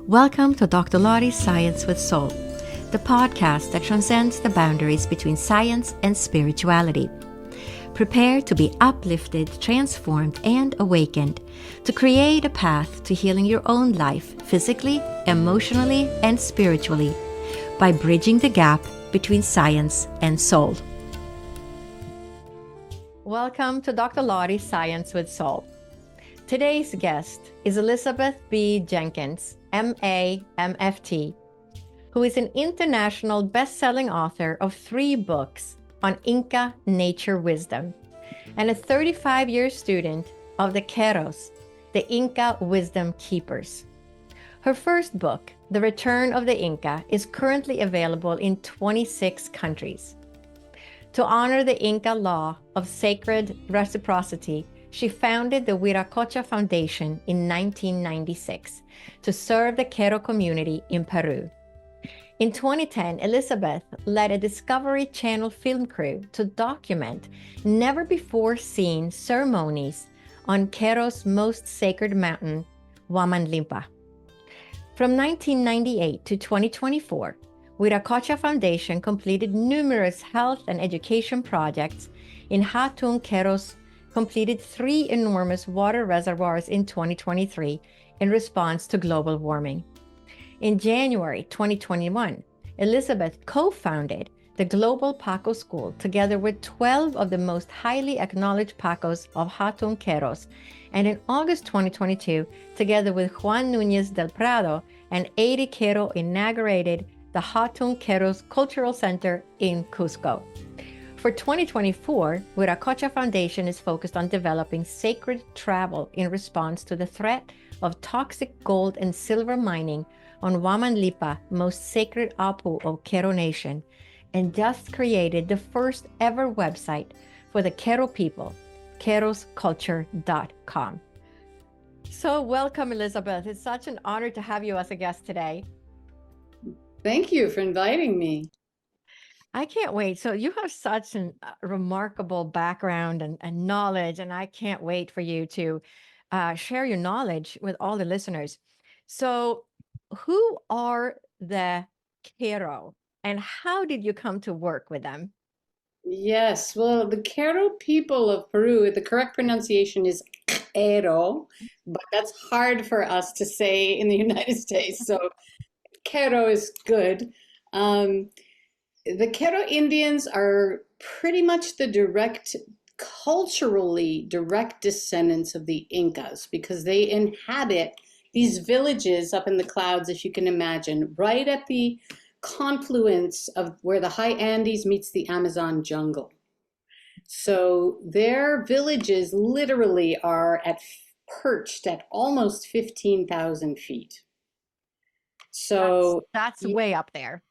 Welcome to Dr. Lottie's Science with Soul, the podcast that transcends the boundaries between science and spirituality. Prepare to be uplifted, transformed, and awakened to create a path to healing your own life physically, emotionally, and spiritually by bridging the gap between science and soul. Welcome to Dr. Lottie's Science with Soul. Today's guest is Elizabeth B. Jenkins, M.A., MFT, who is an international best-selling author of 3 books on Inka nature wisdom and a 35-year student of the Q'eros, the Inka Wisdom Keepers. Her first book, The Return of the Inka, is currently available in 26 countries. To honor the Inka law of sacred reciprocity, she founded the Viracocha Foundation in 1996 to serve the Q'ero community in Peru. In 2010, Elizabeth led a Discovery Channel film crew to document never-before-seen ceremonies on Q'ero's most sacred mountain, Huamanlimpa. From 1998 to 2024, Viracocha Foundation completed numerous health and education projects in Hatun Q'eros, completed 3 enormous water reservoirs in 2023 in response to global warming. In January 2021, Elizabeth co-founded the Global Paco School together with 12 of the most highly acknowledged Pacos of Hatun Q'eros, and in August 2022, together with Juan Núñez del Prado and 80 Q'ero, inaugurated the Hatun Q'eros Cultural Center in Cusco. For 2024, Viracocha Foundation is focused on developing sacred travel in response to the threat of toxic gold and silver mining on Huamanlimpa, most sacred Apu of Q'ero Nation, and just created the first ever website for the Q'ero people, q'erosculture.com. So welcome, Elizabeth. It's such an honor to have you as a guest today. Thank you for inviting me. I can't wait. So you have such a remarkable background and knowledge, and I can't wait for you to share your knowledge with all the listeners. So who are the Q'ero, and how did you come to work with them? Yes, well, the Q'ero people of Peru, the correct pronunciation is Q'ero, but that's hard for us to say in the United States. So Q'ero is good. The Q'ero Indians are pretty much the culturally direct descendants of the Incas because they inhabit these villages up in the clouds, if you can imagine, right at the confluence of where the high Andes meets the Amazon jungle. So their villages literally are perched at almost 15,000 feet. So that's way up there.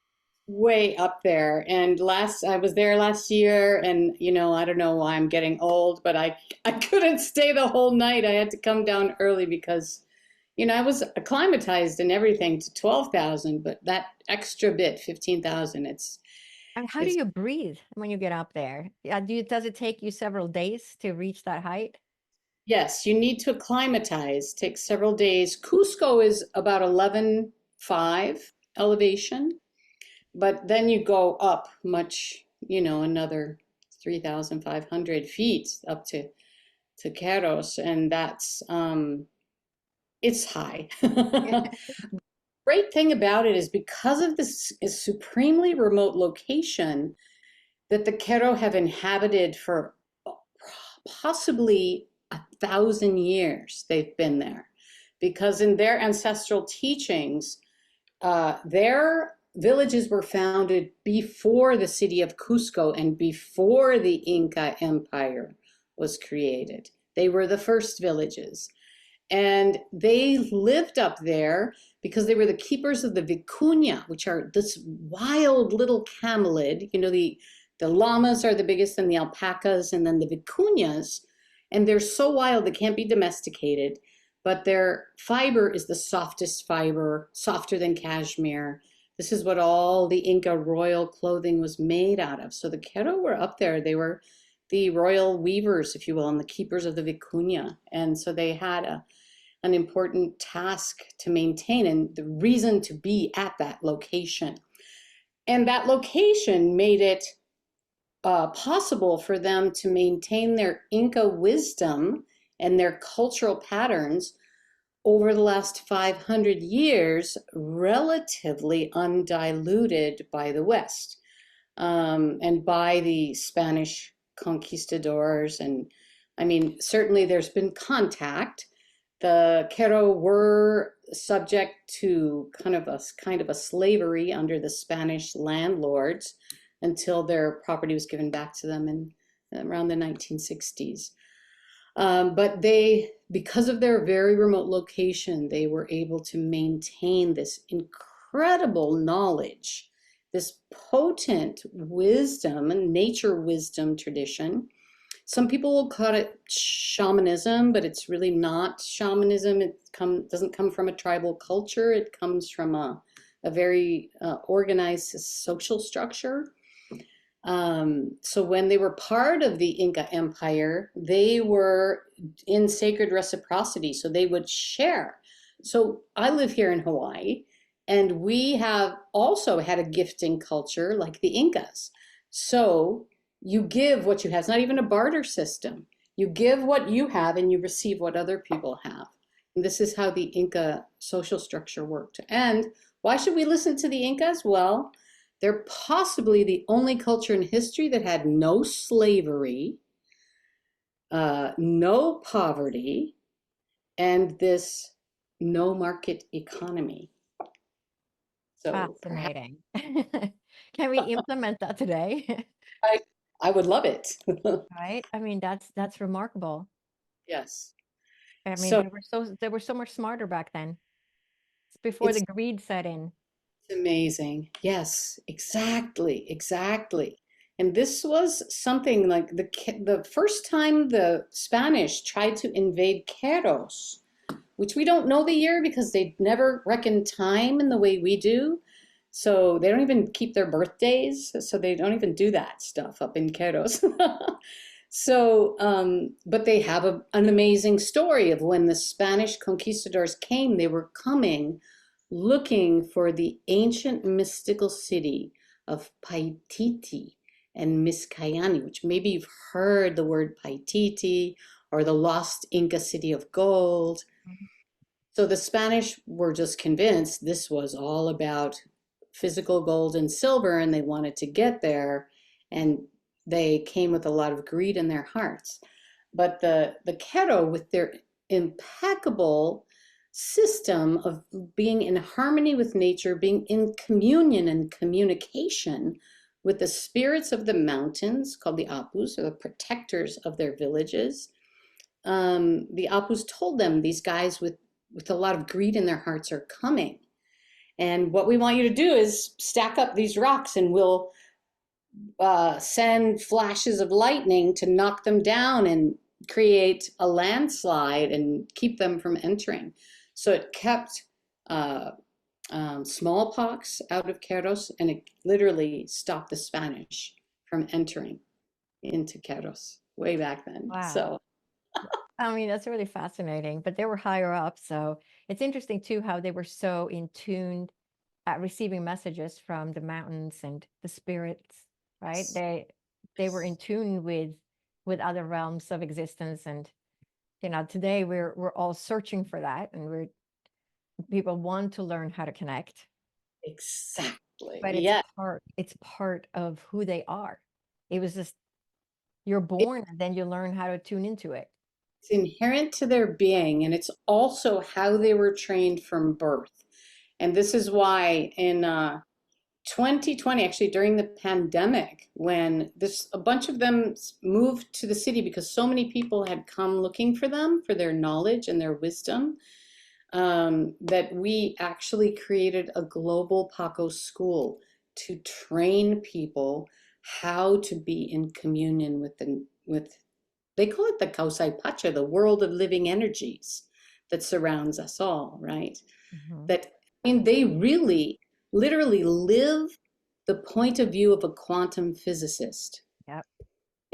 Way up there. And I was there last year, and I don't know why I'm getting old, but I couldn't stay the whole night. I had to come down early because I was acclimatized and everything to 12,000, but that extra bit, 15,000, And how do you breathe when you get up there? Does it take you several days to reach that height? Yes, you need to acclimatize. It takes several days. Cusco is about 11.5 elevation. But then you go up much, another 3,500 feet up to Q'eros, and that's, it's high. Great thing about it is because of this supremely remote location that the Q'ero have inhabited for possibly 1,000 years they've been there. Because in their ancestral teachings, their villages were founded before the city of Cusco and before the Inca Empire was created. They were the first villages. And they lived up there because they were the keepers of the vicuña, which are this wild little camelid. The llamas are the biggest, and the alpacas, and then the vicuñas. And they're so wild, they can't be domesticated. But their fiber is the softest fiber, softer than cashmere. This is what all the Inca royal clothing was made out of. So the Q'ero were up there. They were the royal weavers, if you will, and the keepers of the vicuña. And so they had an important task to maintain and the reason to be at that location. And that location made it possible for them to maintain their Inka wisdom and their cultural patterns over the last 500 years, relatively undiluted by the West and by the Spanish conquistadors. And I mean, certainly there's been contact. The Q'ero were subject to kind of a slavery under the Spanish landlords until their property was given back to them in around the 1960s. But they, because of their very remote location, they were able to maintain this incredible knowledge, this potent wisdom and nature wisdom tradition. Some people will call it shamanism, but it's really not shamanism. It doesn't come from a tribal culture. It comes from a very organized social structure. So when they were part of the Inca Empire, they were in sacred reciprocity, so they would share. So I live here in Hawaii, and we have also had a gifting culture like the Incas. So you give what you have. It's not even a barter system. You give what you have and you receive what other people have. And this is how the Inca social structure worked. And why should we listen to the Incas? Well, they're possibly the only culture in history that had no slavery, no poverty, and this no market economy. So Fascinating. Can we implement that today? I would love it. Right? I mean, that's remarkable. Yes. I mean, So they were so much smarter back then. It's before the greed set in. it's amazing. Yes, exactly, exactly. And this was something like the first time the Spanish tried to invade Queros, which we don't know the year because they never reckon time in the way we do. So they don't even keep their birthdays. So they don't even do that stuff up in Queros. So, but they have an amazing story of when the Spanish conquistadors came, they were coming looking for the ancient mystical city of Paititi and Miskayani, which maybe you've heard the word Paititi or the lost Inca city of gold. So the Spanish were just convinced this was all about physical gold and silver, and they wanted to get there, and they came with a lot of greed in their hearts. But the Q'ero, with their impeccable system of being in harmony with nature, being in communion and communication with the spirits of the mountains, called the Apus, or the protectors of their villages, the Apus told them these guys with a lot of greed in their hearts are coming. And what we want you to do is stack up these rocks and we'll send flashes of lightning to knock them down and create a landslide and keep them from entering. So it kept smallpox out of Queros, and it literally stopped the Spanish from entering into Queros way back then. Wow. So I mean, that's really fascinating, but they were higher up. So it's interesting too, how they were so in tune at receiving messages from the mountains and the spirits, right? They were in tune with other realms of existence. And, today we're all searching for that, and people want to learn how to connect, exactly. but Yeah. it's part of who they are. It was just, you're born and then you learn how to tune into it. It's inherent to their being, and it's also how they were trained from birth. And this is why in 2020, actually during the pandemic, when a bunch of them moved to the city because so many people had come looking for them, for their knowledge and their wisdom, that we actually created a global Paco school to train people how to be in communion with they call it the Kausai Pacha, the world of living energies that surrounds us all, right? Mm-hmm. That, I mean, they really, literally live the point of view of a quantum physicist. Yep.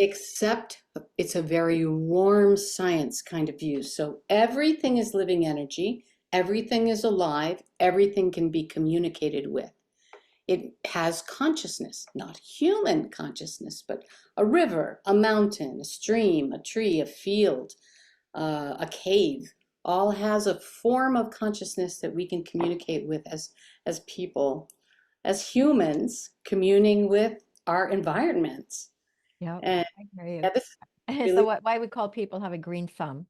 except it's a very warm science kind of view. So everything is living energy, everything is alive, everything can be communicated with. It has consciousness, not human consciousness, but a river, a mountain, a stream, a tree, a field, a cave, all has a form of consciousness that we can communicate with as people, as humans, communing with our environments. Yep, And I hear you. yeah, this is So really why we call people have a green thumb,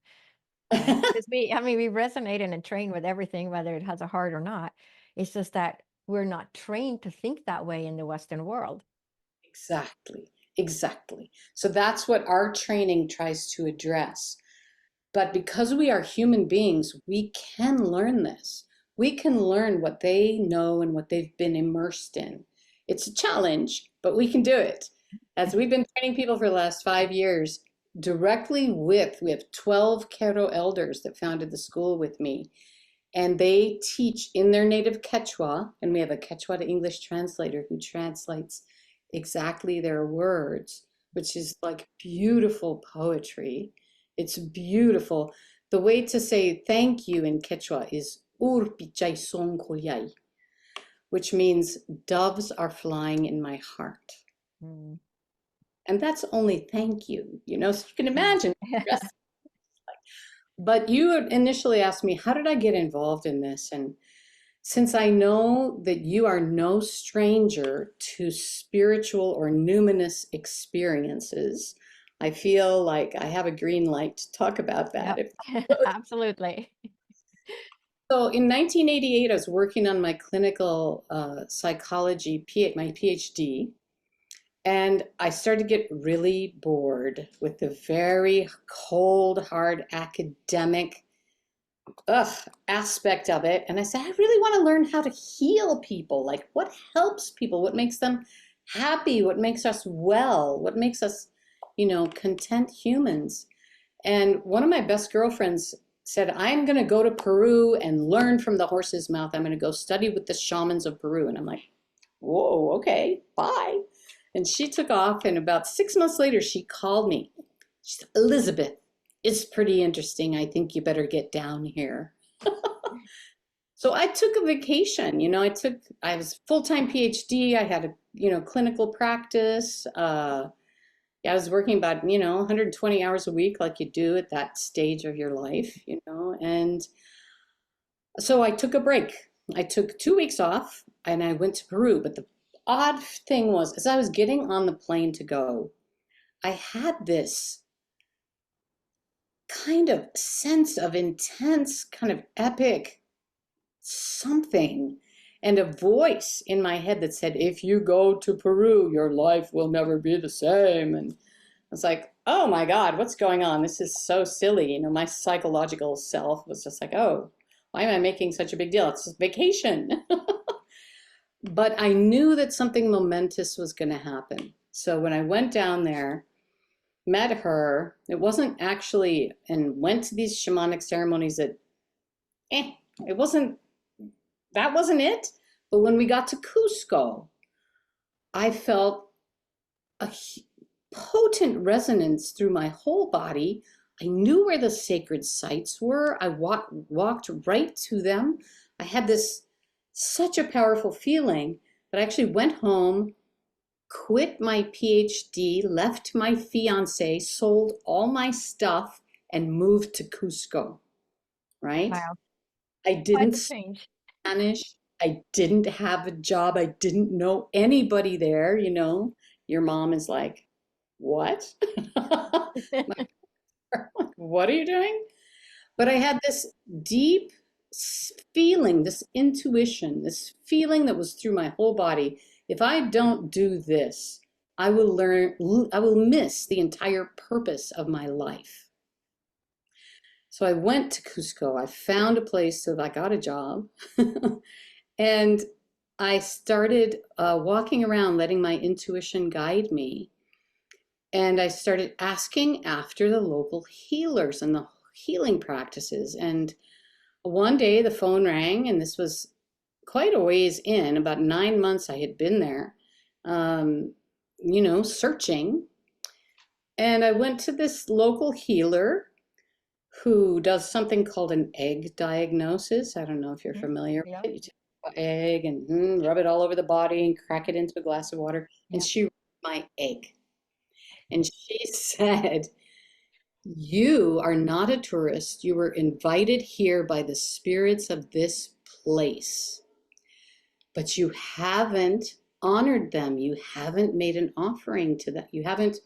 right? Because we resonate and train with everything, whether it has a heart or not. It's just that we're not trained to think that way in the Western world. exactly, exactly. So that's what our training tries to address. But because we are human beings, we can learn this. We can learn what they know and what they've been immersed in. It's a challenge, but we can do it. As we've been training people for the last 5 years, we have 12 Q'ero elders that founded the school with me, and they teach in their native Quechua, and we have a Quechua to English translator who translates exactly their words, which is like beautiful poetry. It's beautiful. The way to say thank you in Quechua is Urpichay son koyay, which means doves are flying in my heart. Mm. And that's only thank you, so you can imagine. Yeah. But you initially asked me, how did I get involved in this? And since I know that you are no stranger to spiritual or numinous experiences, I feel like I have a green light to talk about that. Yep. Absolutely. So in 1988, I was working on my clinical psychology, my PhD, and I started to get really bored with the very cold, hard academic aspect of it. And I said, I really want to learn how to heal people. Like, what helps people? What makes them happy? What makes us well? What makes us, content humans? And one of my best girlfriends said, I'm going to go to Peru and learn from the horse's mouth. I'm going to go study with the shamans of Peru. And I'm like, whoa, okay, bye. And she took off. And about 6 months later, she called me. She said, Elizabeth, it's pretty interesting. I think you better get down here. So I took a vacation. I was full-time PhD. I had a, clinical practice. Yeah, I was working about, 120 hours a week like you do at that stage of your life. And so I took a break. I took 2 weeks off and I went to Peru. But the odd thing was, as I was getting on the plane to go, I had this kind of sense of intense, kind of epic something, and a voice in my head that said, if you go to Peru, your life will never be the same. And I was like, oh my God, what's going on? This is so silly. My psychological self was just like, oh, why am I making such a big deal? It's just vacation. But I knew that something momentous was going to happen. So when I went down there, met her, it wasn't actually, and went to these shamanic ceremonies that, it wasn't, that wasn't it. But when we got to Cusco, I felt a potent resonance through my whole body. I knew where the sacred sites were. I walked right to them. I had such a powerful feeling that I actually went home, quit my PhD, left my fiance, sold all my stuff, and moved to Cusco, right? Wow. I Quite didn't the speak change. Spanish. I didn't have a job. I didn't know anybody there. Your mom is like, what? What are you doing? But I had this deep feeling, this intuition, this feeling that was through my whole body. If I don't do this, I will miss the entire purpose of my life. So I went to Cusco. I found a place, so I got a job. And I started walking around, letting my intuition guide me. And I started asking after the local healers and the healing practices. And one day the phone rang, and this was quite a ways in, about 9 months I had been there, searching. And I went to this local healer who does something called an egg diagnosis. I don't know if you're familiar with it. You take an egg and rub it all over the body and crack it into a glass of water. And she rubbed my egg. And she said, you are not a tourist. You were invited here by the spirits of this place, but you haven't honored them. You haven't made an offering to them. You haven't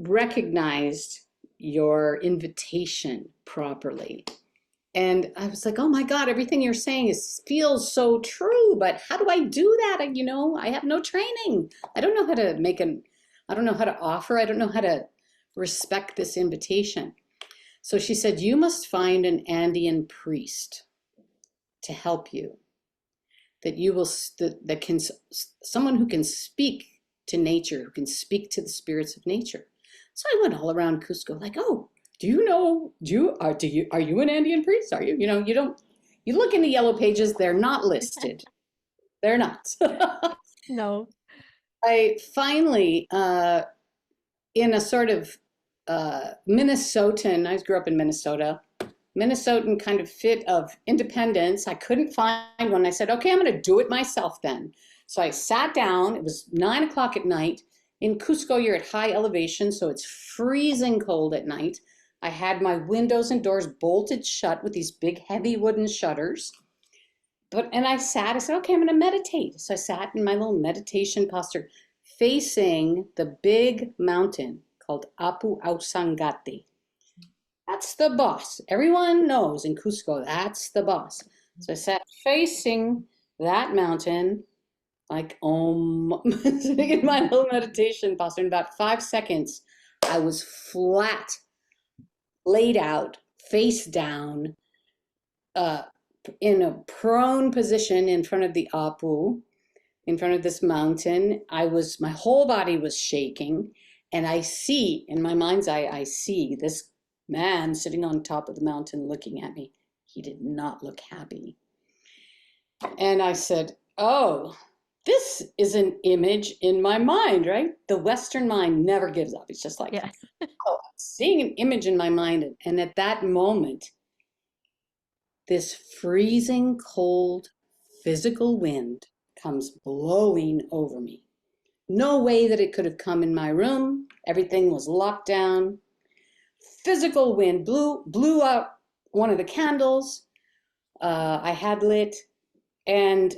recognized your invitation properly. And I was like, oh my God, everything you're saying feels so true, but how do I do that? I have no training. I don't know how to I don't know how to offer. I don't know how to respect this invitation. So she said, you must find an Andean priest to help you, someone who can speak to nature, who can speak to the spirits of nature. So I went all around Cusco like, oh, are you an Andean priest? Are you? You look in the yellow pages, they're not listed. They're not. No. I finally, in a sort of Minnesotan, I grew up in Minnesota, Minnesotan kind of fit of independence. I couldn't find one. I said, okay, I'm going to do it myself then. So I sat down. It was 9 o'clock at night. In Cusco, you're at high elevation, so it's freezing cold at night. I had my windows and doors bolted shut with these big, heavy wooden shutters. And I said, okay, I'm going to meditate. So I sat in my little meditation posture, facing the big mountain called Apu Ausangati. That's the boss. Everyone knows in Cusco, that's the boss. So I sat facing that mountain, like sitting in my little meditation posture. In about 5 seconds, I was flat, laid out, face down, in a prone position in front of the Apu, in front of this mountain. My whole body was shaking, and I see, in my mind's eye, I see this man sitting on top of the mountain looking at me. He did not look happy. And I said, oh, this is an image in my mind, right? The Western mind never gives up. It's just like, oh, seeing an image in my mind. And at that moment, this freezing cold physical wind comes blowing over me. No way that it could have come in my room. Everything was locked down. Physical wind blew out one of the candles I had lit, and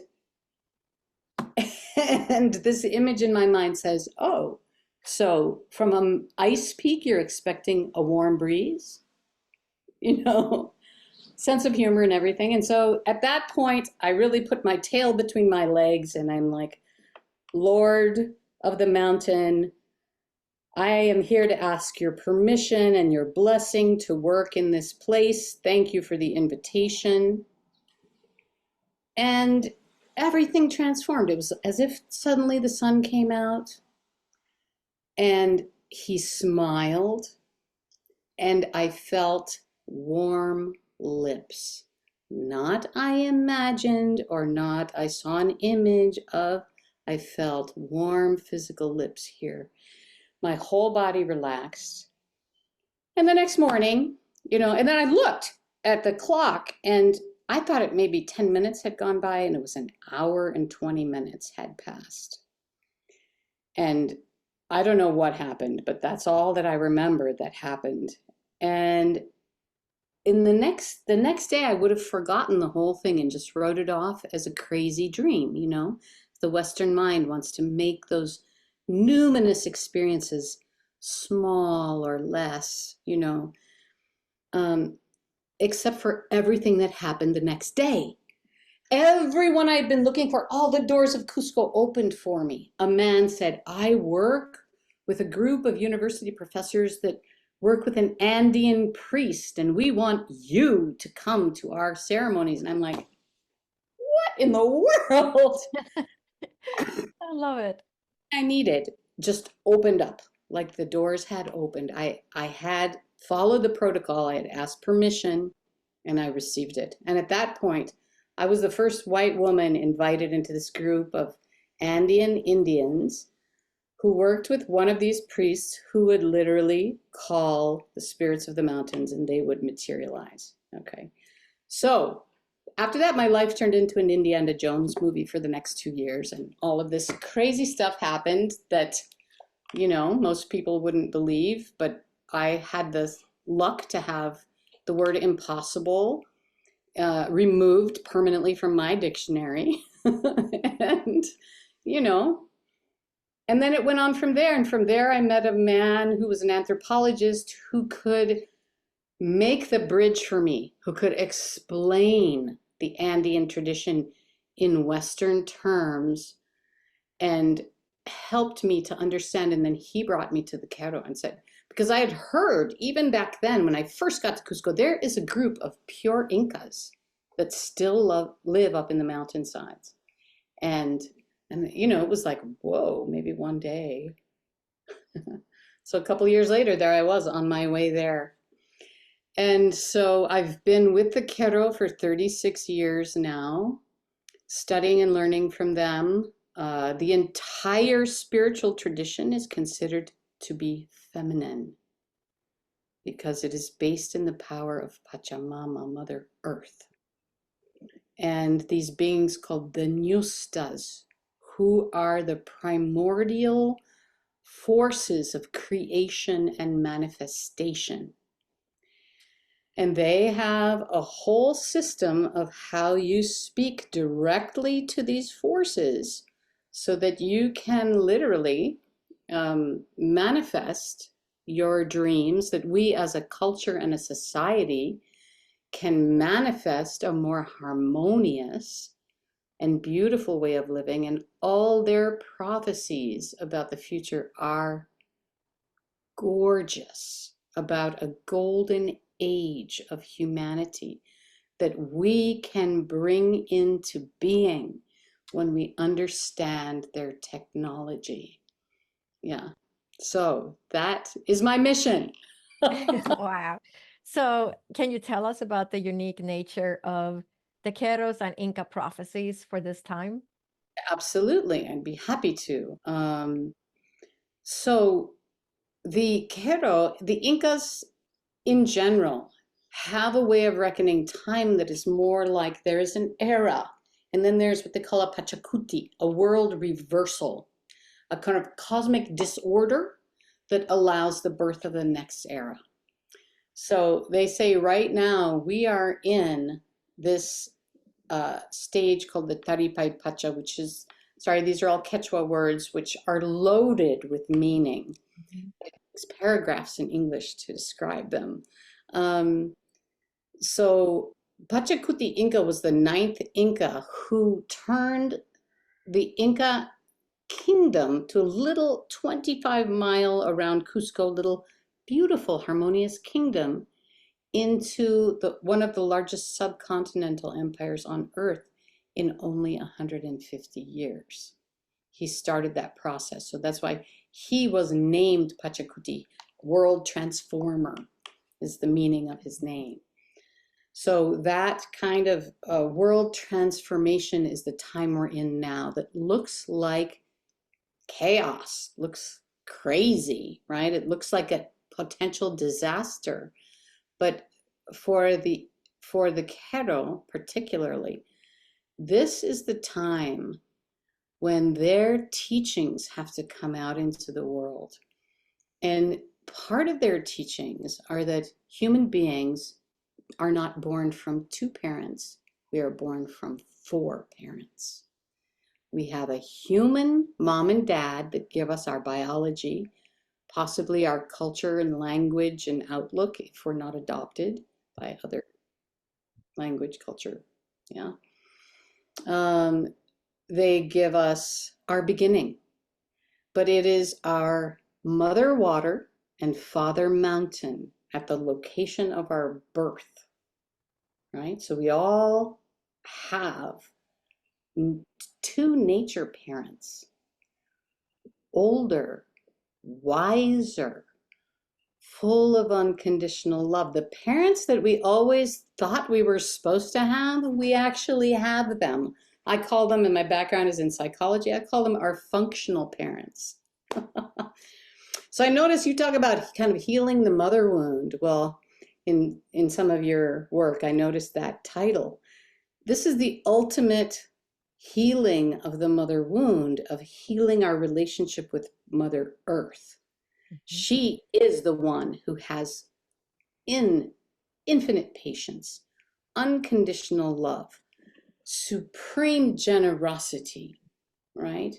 this image in my mind says, oh, so from an ice peak, you're expecting a warm breeze, sense of humor and everything. And so at that point, I really put my tail between my legs, and I'm like, Lord of the mountain, I am here to ask your permission and your blessing to work in this place. Thank you for the invitation. And everything transformed. It was as if suddenly the sun came out, and he smiled, and I felt warm lips. Not I imagined or not I saw an image of. I felt warm physical lips here. My whole body relaxed. And the next morning, and then I looked at the clock, and I thought it maybe 10 minutes had gone by, and it was an hour and 20 minutes had passed. And I don't know what happened, but that's all that I remember that happened. And in the next day, I would have forgotten the whole thing and just wrote it off as a crazy dream. The Western mind wants to make those numinous experiences small or less, except for everything that happened the next day. Everyone I had been looking for, all the doors of Cusco opened for me. A man said, I work with a group of university professors that work with an Andean priest, and we want you to come to our ceremonies. And I'm like, what in the world? I love it. I needed just opened up, like the doors had opened. I had followed the protocol. I had asked permission, and I received it. And at that point, I was the first white woman invited into this group of Andean Indians who worked with one of these priests who would literally call the spirits of the mountains and they would materialize. Okay. So after that, my life turned into an Indiana Jones movie for the next 2 years, and all of this crazy stuff happened that, you know, most people wouldn't believe, but I had the luck to have the word impossible removed permanently from my dictionary. And, you know, and then it went on from there. And from there, I met a man who was an anthropologist who could make the bridge for me, who could explain the Andean tradition in Western terms and helped me to understand. And then he brought me to the Q'ero and said, because I had heard even back then when I first got to Cusco, there is a group of pure Incas that still live up in the mountainsides. And you know, it was like, whoa, maybe one day. So a couple of years later, there I was on my way there. And so I've been with the Q'ero for 36 years now, studying and learning from them. The entire spiritual tradition is considered to be feminine because it is based in the power of Pachamama, Mother Earth. And these beings called the Nyustas, who are the primordial forces of creation and manifestation. And they have a whole system of how you speak directly to these forces so that you can literally manifest your dreams, that we as a culture and a society can manifest a more harmonious and beautiful way of living. And all their prophecies about the future are gorgeous, about a golden age of humanity that we can bring into being when we understand their technology. Yeah. So that is my mission. Wow. So can you tell us about the unique nature of the Q'eros and Inka prophecies for this time? Absolutely. I'd be happy to. So the Q'ero, the Incas in general, have a way of reckoning time that is more like there is an era, and then there's what they call a Pachacuti, a world reversal, a kind of cosmic disorder that allows the birth of the next era. So they say right now we are in this stage called the Taripai Pacha, which is, sorry, these are all Quechua words which are loaded with meaning. It's paragraphs in English to describe them. So Pachacuti Inka was the 9th Inca who turned the Inca kingdom to a little 25-mile around Cusco, little beautiful harmonious kingdom into one of the largest subcontinental empires on earth in only 150 years. He started that process. So that's why he was named Pachacuti. World transformer is the meaning of his name. So that kind of world transformation is the time we're in now that looks like chaos, looks crazy, right? It looks like a potential disaster. But for the Q'ero particularly, this is the time when their teachings have to come out into the world. And part of their teachings are that human beings are not born from 2 parents. We are born from 4 parents. We have a human mom and dad that give us our biology, possibly our culture and language and outlook if we're not adopted by other language, culture. Yeah. They give us our beginning, but it is our mother water and father mountain at the location of our birth, right? So we all have 2 nature parents, older, wiser, full of unconditional love. The parents that we always thought we were supposed to have, we actually have them. I call them, and my background is in psychology, I call them our functional parents. So I notice you talk about kind of healing the mother wound. Well, in some of your work, I noticed that title. This is the ultimate healing of the mother wound, of healing our relationship with Mother Earth. She is the one who has infinite patience, unconditional love, supreme generosity, right?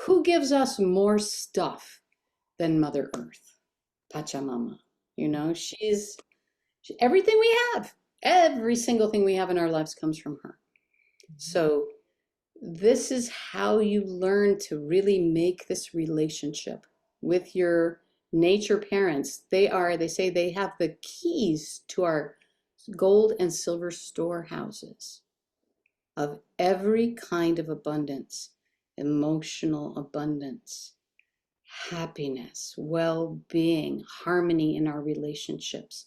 Who gives us more stuff than Mother Earth? Pachamama. You know, everything we have, every single thing we have in our lives comes from her. So this is how you learn to really make this relationship with your nature parents. They say they have the keys to our gold and silver storehouses of every kind of abundance, emotional abundance, happiness, well-being, harmony in our relationships,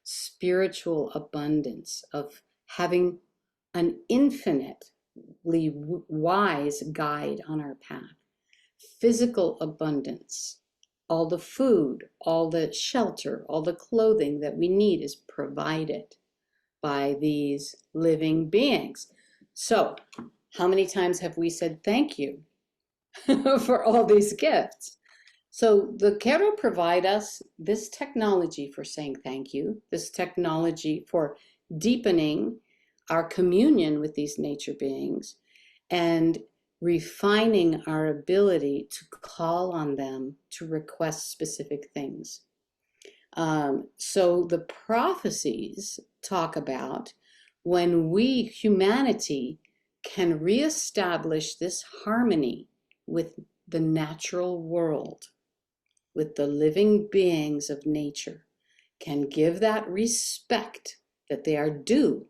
spiritual abundance of having an infinitely wise guide on our path, physical abundance, all the food, all the shelter, all the clothing that we need is provided by these living beings. So, how many times have we said thank you for all these gifts? So the Q'ero provide us this technology for saying thank you, this technology for deepening our communion with these nature beings and refining our ability to call on them to request specific things. So the prophecies talk about when we, humanity, can reestablish this harmony with the natural world, with the living beings of nature, can give that respect that they are due,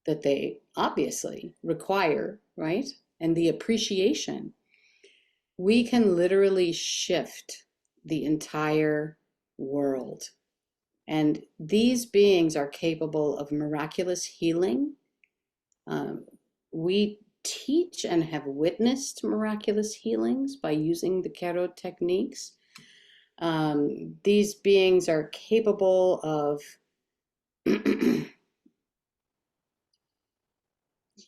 that they obviously require, right? And the appreciation, we can literally shift the entire world. And these beings are capable of miraculous healing. We teach and have witnessed miraculous healings by using the Q'ero techniques. These beings are capable of,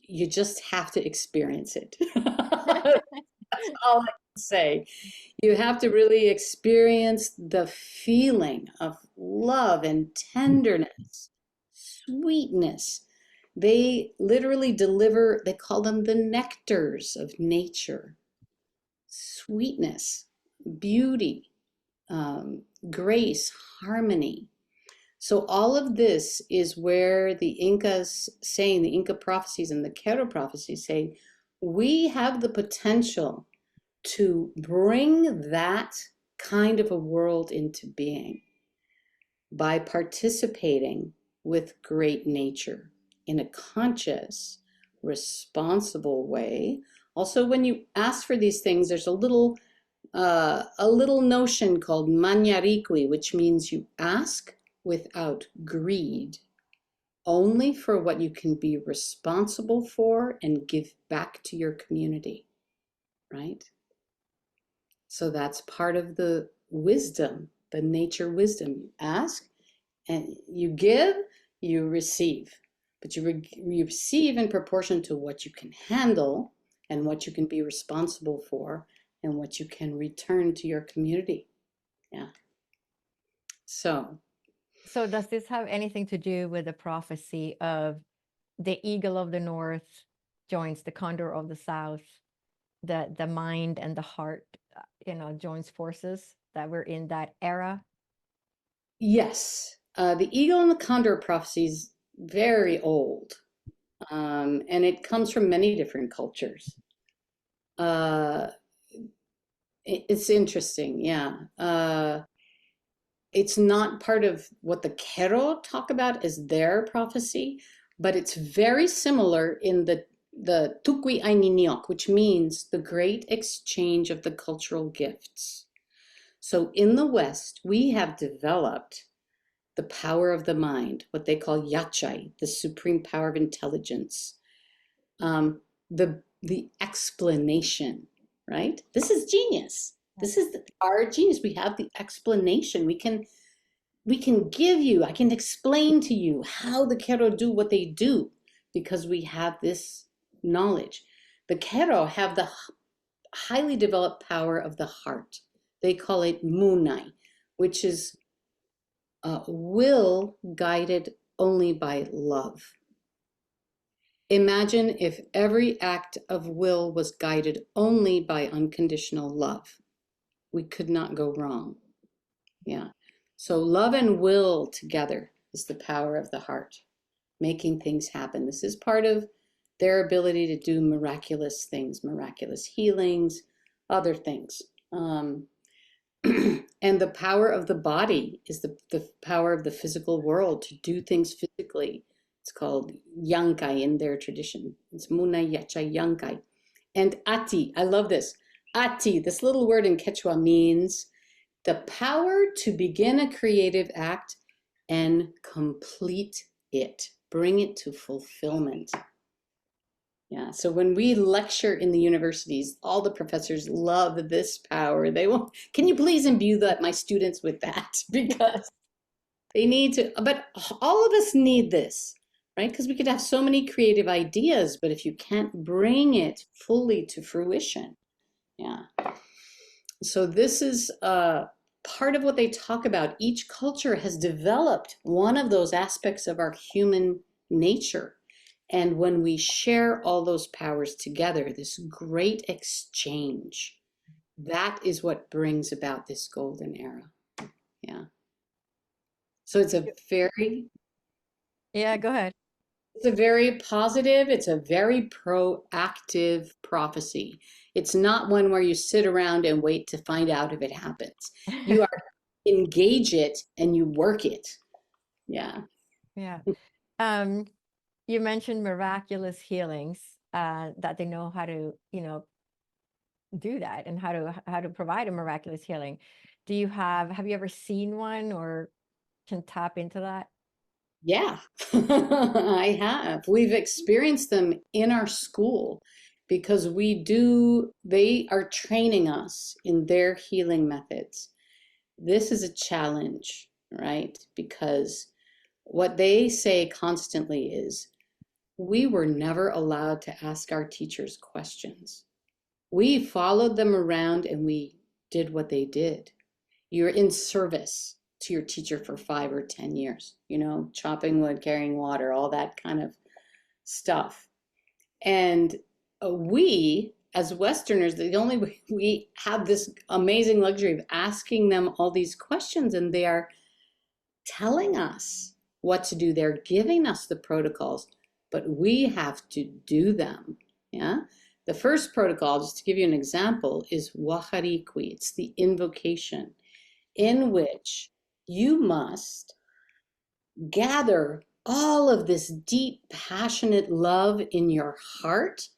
you just have to experience it. That's all I can say. You have to really experience the feeling of love and tenderness, sweetness. They literally deliver, they call them the nectars of nature. Sweetness, beauty, grace, harmony. So all of this is where the Incas saying, the Inka Prophecies and the Q'ero Prophecies say, we have the potential to bring that kind of a world into being by participating with great nature in a conscious, responsible way. Also, when you ask for these things, there's a little notion called mañariqui, which means you ask without greed, only for what you can be responsible for and give back to your community, right? So that's part of the wisdom, the nature wisdom. You ask and you give, you receive. But you receive in proportion to what you can handle and what you can be responsible for and what you can return to your community. Yeah. So does this have anything to do with the prophecy of the eagle of the north joins the condor of the south, the mind and the heart, joins forces, that we're in that era? yes, the Egale and the Condor Prophecy is very old, and it comes from many different cultures. It's interesting, yeah. It's not part of what the Q'ero talk about as their prophecy, but it's very similar in the Tukwi Aininiok, which means the great exchange of the cultural gifts. So in the West, we have developed the power of the mind, what they call yachai, the supreme power of intelligence, the explanation, right? This is genius. This is our genius. We have the explanation. We can give you, I can explain to you how the Q'ero do what they do because we have this knowledge. The Q'ero have the highly developed power of the heart. They call it munai, which is will guided only by love. Imagine if every act of will was guided only by unconditional love. We could not go wrong. Yeah. So love and will together is the power of the heart, making things happen. This is part of their ability to do miraculous things, miraculous healings, other things. And the power of the body is the power of the physical world to do things physically. It's called yankai in their tradition. It's muna yacha yankai. And ati, I love this. Ati, this little word in Quechua means the power to begin a creative act and complete it, bring it to fulfillment. Yeah, so when we lecture in the universities, all the professors love this power. They want, can you please imbue my students with that? Because they need to, but all of us need this, right? Because we could have so many creative ideas, but if you can't bring it fully to fruition, yeah. So this is part of what they talk about. Each culture has developed one of those aspects of our human nature. And when we share all those powers together, this great exchange, that is what brings about this golden era. Yeah. So it's a very... Yeah, go ahead. It's a very positive, it's a very proactive prophecy. It's not one where you sit around and wait to find out if it happens. You are engage it and you work it. Yeah. Yeah. You mentioned miraculous healings, that they know how to, do that and how to provide a miraculous healing. Have you ever seen one or can tap into that? Yeah, I have. We've experienced them in our school because they are training us in their healing methods. This is a challenge, right? Because what they say constantly is, we were never allowed to ask our teachers questions. We followed them around and we did what they did. You're in service to your teacher for 5 or 10 years, chopping wood, carrying water, all that kind of stuff. And we, as Westerners, the only way we have this amazing luxury of asking them all these questions, and they are telling us what to do. They're giving us the protocols, but we have to do them. Yeah. The first protocol, just to give you an example, is waharikwi. It's the invocation, in which you must gather all of this deep, passionate love in your heart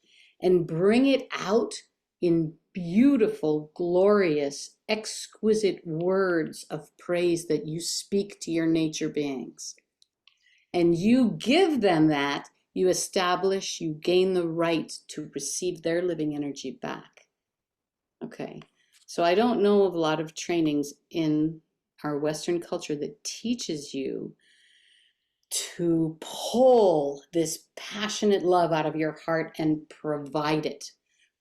and bring it out in beautiful, glorious, exquisite words of praise that you speak to your nature beings. And you give them that, you establish, you gain the right to receive their living energy back. Okay, so I don't know of a lot of trainings in our Western culture that teaches you to pull this passionate love out of your heart and provide it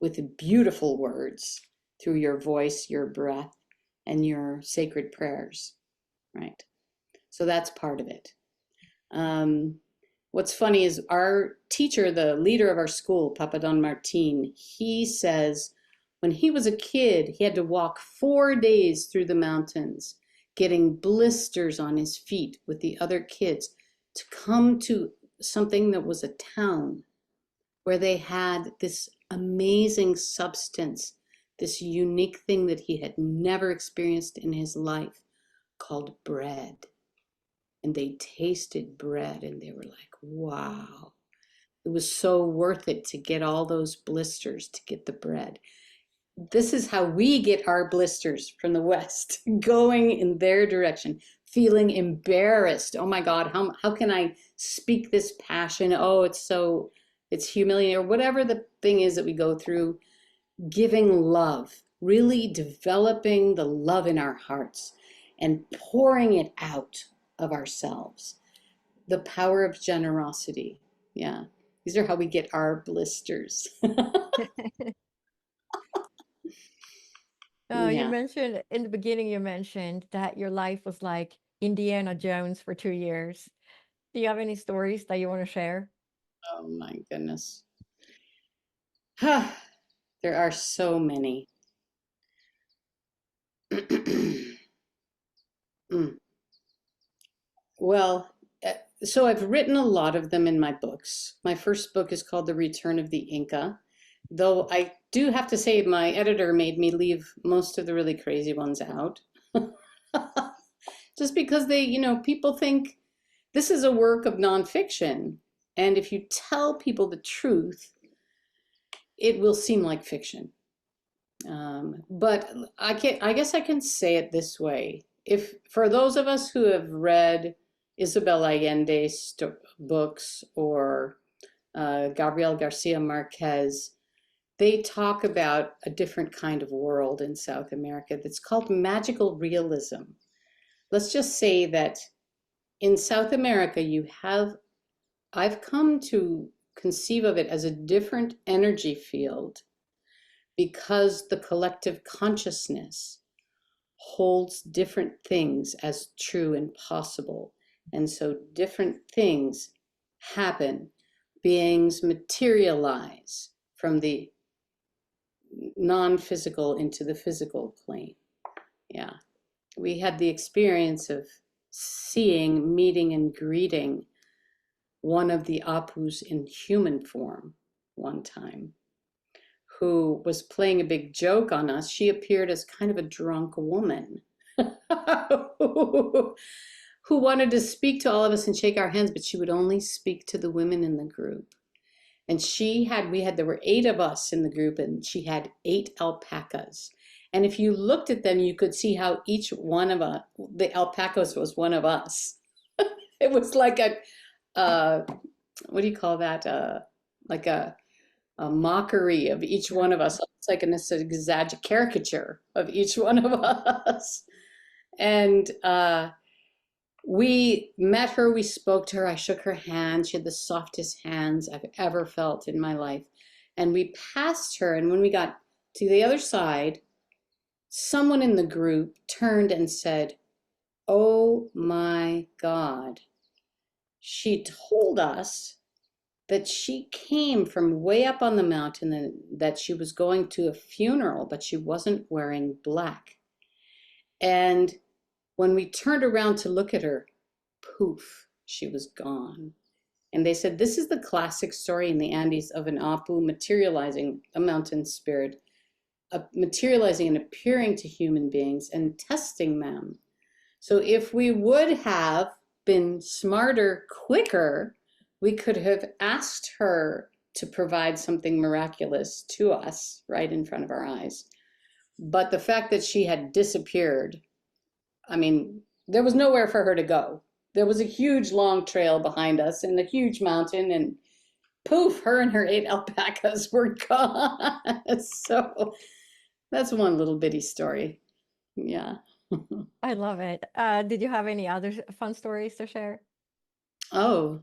with beautiful words through your voice, your breath, and your sacred prayers, right? So that's part of it. What's funny is our teacher, the leader of our school, Papa Don Martin, he says when he was a kid, he had to walk 4 days through the mountains, getting blisters on his feet with the other kids to come to something that was a town where they had this amazing substance, this unique thing that he had never experienced in his life called bread. And they tasted bread and they were like, wow, it was so worth it to get all those blisters to get the bread. This is how we get our blisters from the West, going in their direction, feeling embarrassed. Oh my God, how can I speak this passion? Oh, it's humiliating, or whatever the thing is that we go through, giving love. really developing the love in our hearts and pouring it out of ourselves. The power of generosity. Yeah. These are how we get our blisters. You Yeah. mentioned in the beginning, you mentioned that your life was like Indiana Jones for 2 years. Do you have any stories that you want to share? Oh my goodness. There are so many. Mm. Well, so I've written a lot of them in my books. My first book is called The Return of the Inka, though I do have to say my editor made me leave most of the really crazy ones out. Just because they, people think this is a work of nonfiction. And if you tell people the truth, it will seem like fiction. But I guess I can say it this way. If for those of us who have read Isabel Allende's books or Gabriel Garcia Marquez, they talk about a different kind of world in South America that's called magical realism. Let's just say that in South America, I've come to conceive of it as a different energy field because the collective consciousness holds different things as true and possible. And so different things happen. Beings materialize from the non-physical into the physical plane. Yeah. We had the experience of seeing, meeting, and greeting one of the Apus in human form one time, who was playing a big joke on us. She appeared as kind of a drunk woman who wanted to speak to all of us and shake our hands, but she would only speak to the women in the group. And there were 8 of us in the group, and she had 8 alpacas. And if you looked at them, you could see how each one of us, the alpacas was one of us. It was like what do you call that? Like a mockery of each one of us. It's like an exaggerated caricature of each one of us. And we met her, we spoke to her, I shook her hand. She had the softest hands I've ever felt in my life. And we passed her, and when we got to the other side, someone in the group turned and said, "Oh my God." She told us that she came from way up on the mountain and that she was going to a funeral, but she wasn't wearing black. And when we turned around to look at her, poof, she was gone. And they said, this is the classic story in the Andes of an Apu materializing, a mountain spirit, materializing and appearing to human beings and testing them. So if we would have been smarter, quicker, we could have asked her to provide something miraculous to us right in front of our eyes. But the fact that she had disappeared, I mean, there was nowhere for her to go. There was a huge long trail behind us and a huge mountain, and poof, her and her 8 alpacas were gone. So that's one little bitty story. Yeah. I love it. Did you have any other fun stories to share? Oh,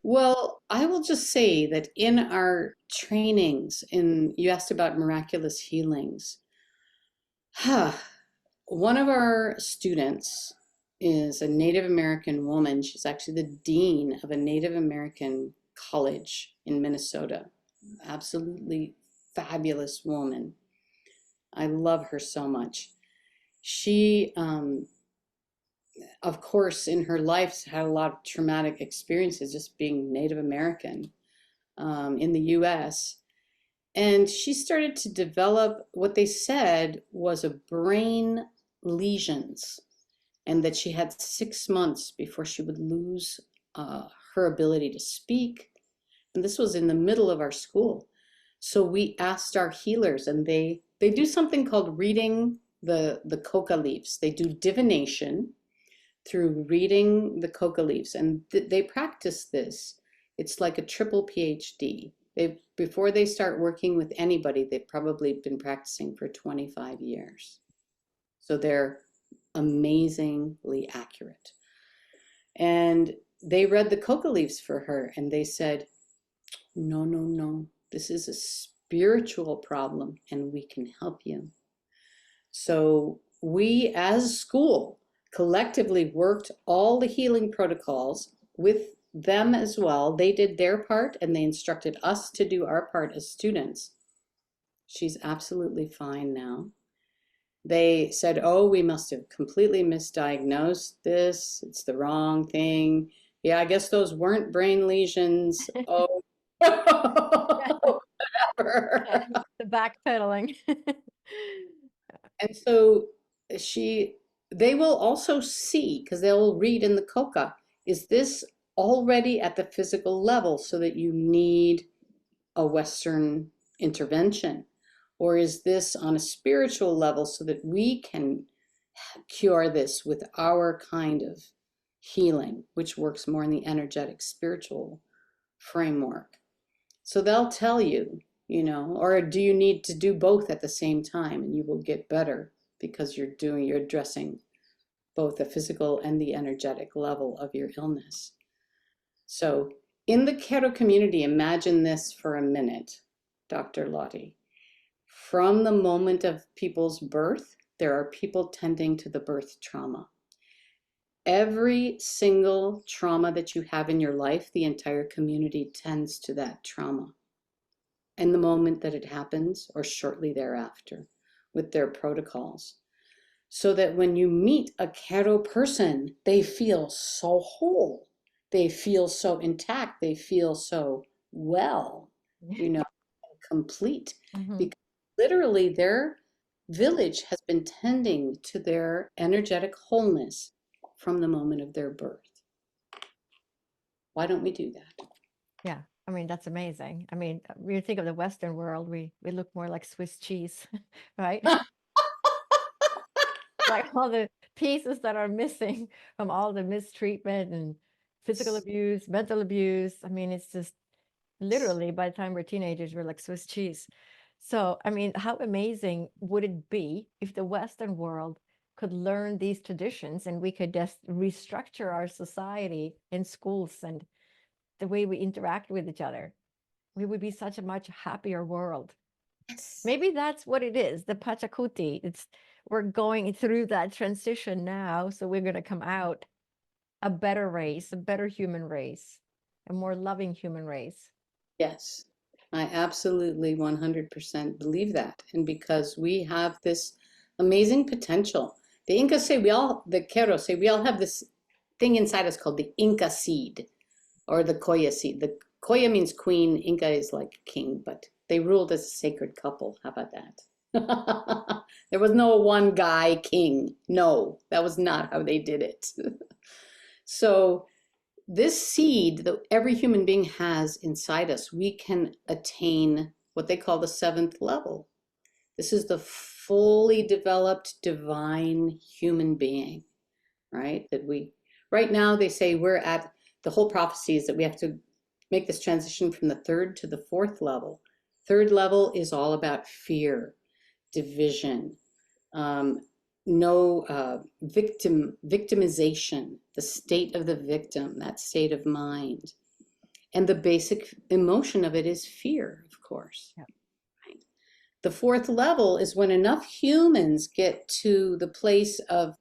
well, I will just say that in our trainings, you asked about miraculous healings. One of our students is a Native American woman. She's actually the dean of a Native American college in Minnesota. Absolutely fabulous woman. I love her so much. She, of course, in her life had a lot of traumatic experiences just being Native American in the US. And she started to develop what they said was a brain lesions, and that she had 6 months before she would lose her ability to speak. And this was in the middle of our school. So we asked our healers, and they do something called reading the coca leaves. They do divination through reading the coca leaves, and they practice this. It's like a triple PhD. They've before they start working with anybody, they've probably been practicing for 25 years. So they're amazingly accurate. And they read the coca leaves for her and they said, no, no, no, this is a spiritual problem and we can help you. So we as school collectively worked all the healing protocols with them as well. They did their part and they instructed us to do our part as students. She's absolutely fine now. They said, oh, we must have completely misdiagnosed this. It's the wrong thing. Yeah, I guess those weren't brain lesions. Oh, whatever. The backpedaling. And so they will also see, because they'll read in the coca, is this already at the physical level so that you need a Western intervention? Or is this on a spiritual level so that we can cure this with our kind of healing, which works more in the energetic spiritual framework? So they'll tell you, you know, or do you need to do both at the same time and you will get better because you're addressing both the physical and the energetic level of your illness. So in the Q'ero community, imagine this for a minute, Dr. Lottie. From the moment of people's birth, there are people tending to the birth trauma. Every single trauma that you have in your life, the entire community tends to that trauma. And the moment that it happens, or shortly thereafter, with their protocols. So that when you meet a Q'ero person, they feel so whole. They feel so intact. They feel so well, you know, complete. Because literally their village has been tending to their energetic wholeness from the moment of their birth. Why don't we do that? Yeah, I mean, that's amazing. I mean, when you think of the Western world, we look more like Swiss cheese, right? Like all the pieces that are missing from all the mistreatment and physical abuse, mental abuse. I mean, it's just literally by the time we're teenagers, we're like Swiss cheese. So, I mean, how amazing would it be if the Western world could learn these traditions and we could just restructure our society in schools and the way we interact with each other? We would be such a much happier world. Yes. Maybe that's what it is, the Pachacuti. We're going through that transition now, so we're going to come out a better race, a better human race, a more loving human race. Yes, I absolutely 100% believe that. And because we have this amazing potential, the Inka say the Q'ero say we all have this thing inside us called the Inka seed or the Coya seed. The Coya means queen, Inka is like king, but they ruled as a sacred couple. How about that? There was no one guy king. No, that was not how they did it. So this seed that every human being has inside us, we can attain what they call the 7th level. This is the fully developed divine human being, right? Right now they say we're at the whole prophecy is that we have to make this transition from the 3rd to the 4th level. 3rd level is all about fear, division, victimization, the state of the victim, that state of mind. And the basic emotion of it is fear, of course. Yeah. Right? The 4th level is when enough humans get to the place of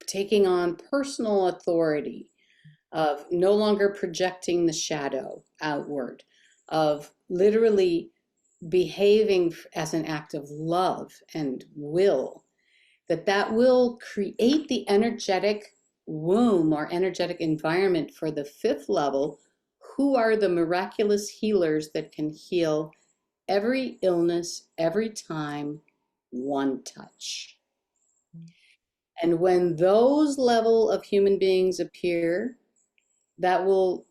taking on personal authority, of no longer projecting the shadow outward, of literally behaving as an act of love and will, that will create the energetic womb or energetic environment for the 5th level, who are the miraculous healers that can heal every illness, every time, one touch. And when those level of human beings appear, that will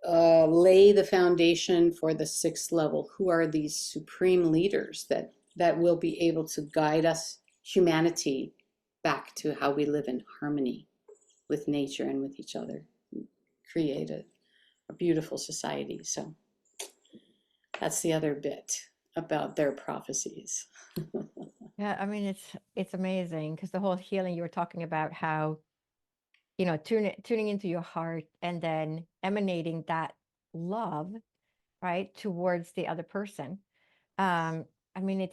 lay the foundation for the 6th level, who are these supreme leaders that will be able to guide us, humanity, back to how we live in harmony with nature and with each other, create a beautiful society. So That's the other bit about their prophecies. Yeah, I mean it's amazing because the whole healing you were talking about how, tuning into your heart and then emanating that love, right, towards the other person. Um, I mean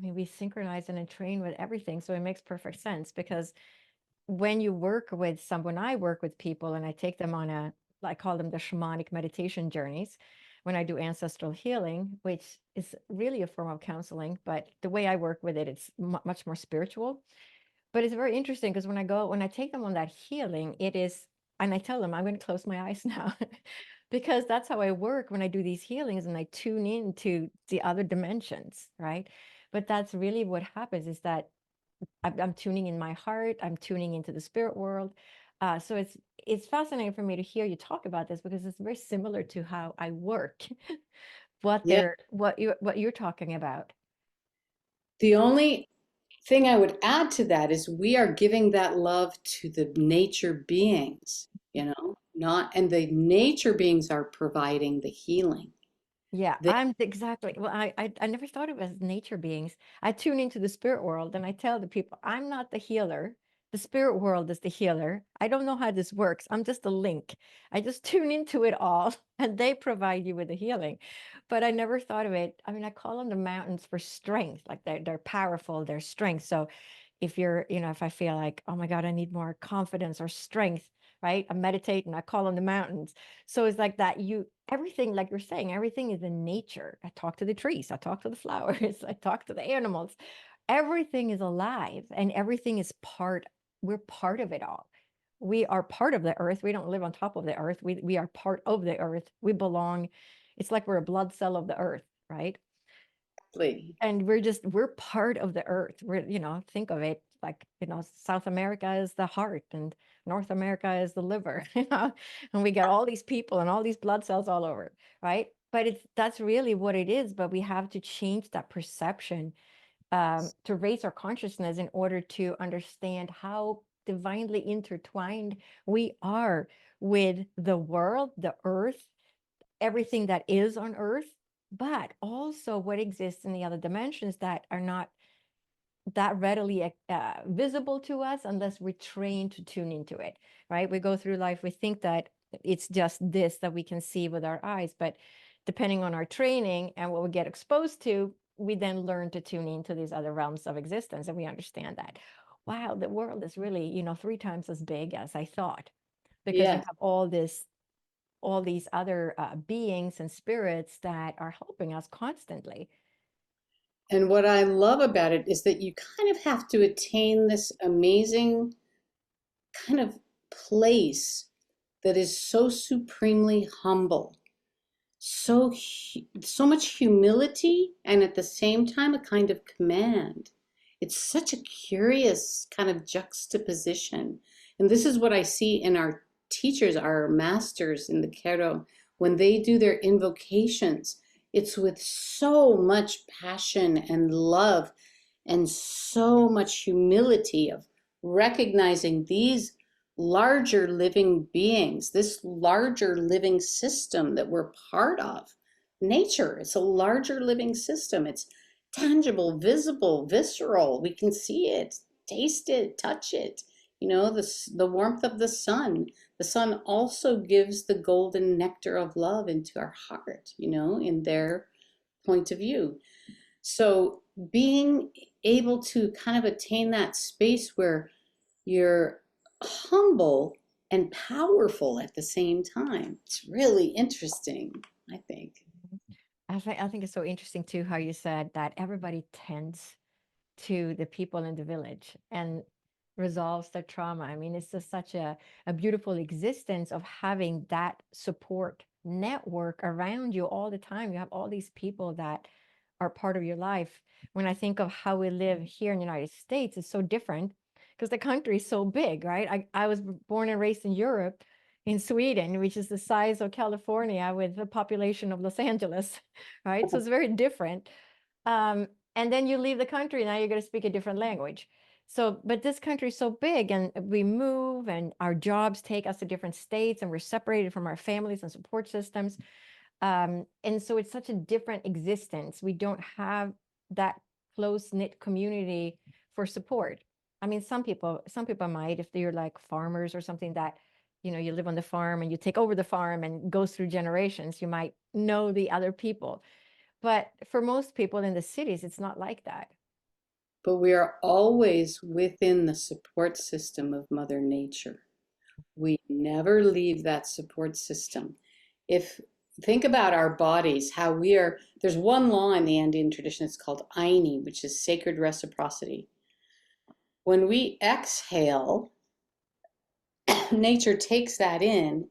we synchronize and train with everything, so it makes perfect sense because when you work with someone, I work with people and I take them on I call them the shamanic meditation journeys when I do ancestral healing, which is really a form of counseling, but the way I work with it, it's much more spiritual. But it's very interesting because when I take them on that healing, it is, and I tell them, I'm going to close my eyes now because that's how I work when I do these healings and I tune into the other dimensions, right? But that's really what happens is that I'm tuning in my heart. I'm tuning into the spirit world. So it's fascinating for me to hear you talk about this because it's very similar to how I work. Yeah. What you're talking about. The only thing I would add to that is we are giving that love to the nature beings, not, and the nature beings are providing the healing. Yeah, They, I'm exactly. Well, I never thought of it as nature beings. I tune into the spirit world and I tell the people, I'm not the healer. The spirit world is the healer. I don't know how this works. I'm just a link. I just tune into it all and they provide you with the healing. But I never thought of it. I mean, I call them the mountains for strength. Like they're powerful, they're strength. So if if I feel like, oh my God, I need more confidence or strength, right? I meditate and I call on the mountains. So it's like that everything, like you're saying, everything is in nature. I talk to the trees, I talk to the flowers, I talk to the animals. Everything is alive and everything is we're part of it all. We are part of the earth. We don't live on top of the earth. We are part of the earth. We belong. It's like we're a blood cell of the earth, right? And we're part of the earth. Think of it like, South America is the heart and North America is the liver, and we got all these people and all these blood cells all over, right? But that's really what it is. But we have to change that perception, to raise our consciousness in order to understand how divinely intertwined we are with the world, the earth, everything that is on earth, but also what exists in the other dimensions that are not that readily visible to us unless we're trained to tune into it, right? We go through life, we think that it's just this that we can see with our eyes, but depending on our training and what we get exposed to, we then learn to tune into these other realms of existence, and we understand that, wow, the world is really, 3 times as big as I thought, because you yes. have all these other beings and spirits that are helping us constantly. And what I love about it is that you kind of have to attain this amazing kind of place that is so supremely humble, so much humility, and at the same time a kind of command. It's such a curious kind of juxtaposition. And this is what I see in our teachers, our masters in the Q'ero, when they do their invocations. It's with so much passion and love and so much humility of recognizing these larger living beings, this larger living system that we're part of. Nature, it's a larger living system. It's tangible, visible, visceral. We can see it, taste it, touch it. The warmth of the sun. The sun also gives the golden nectar of love into our heart, in their point of view. So being able to kind of attain that space where you're humble and powerful at the same time. It's really interesting, I think. I think it's so interesting too how you said that everybody tends to the people in the village and resolves their trauma. I mean, it's just such a beautiful existence of having that support network around you all the time. You have all these people that are part of your life. When I think of how we live here in the United States, it's so different because the country is so big, right? I was born and raised in Europe, in Sweden, which is the size of California with the population of Los Angeles, right? So it's very different. Um, and then you leave the country, now you're going to speak a different language. So, but this country is so big and we move and our jobs take us to different states and we're separated from our families and support systems. And so it's such a different existence. We don't have that close-knit community for support. I mean, some people might, if they're like farmers or something that, you live on the farm and you take over the farm and goes through generations, you might know the other people. But for most people in the cities, it's not like that. But we are always within the support system of Mother Nature. We never leave that support system. If think about our bodies, how we are, there's one law in the Andean tradition, it's called Aini, which is sacred reciprocity. When we exhale, nature takes that in,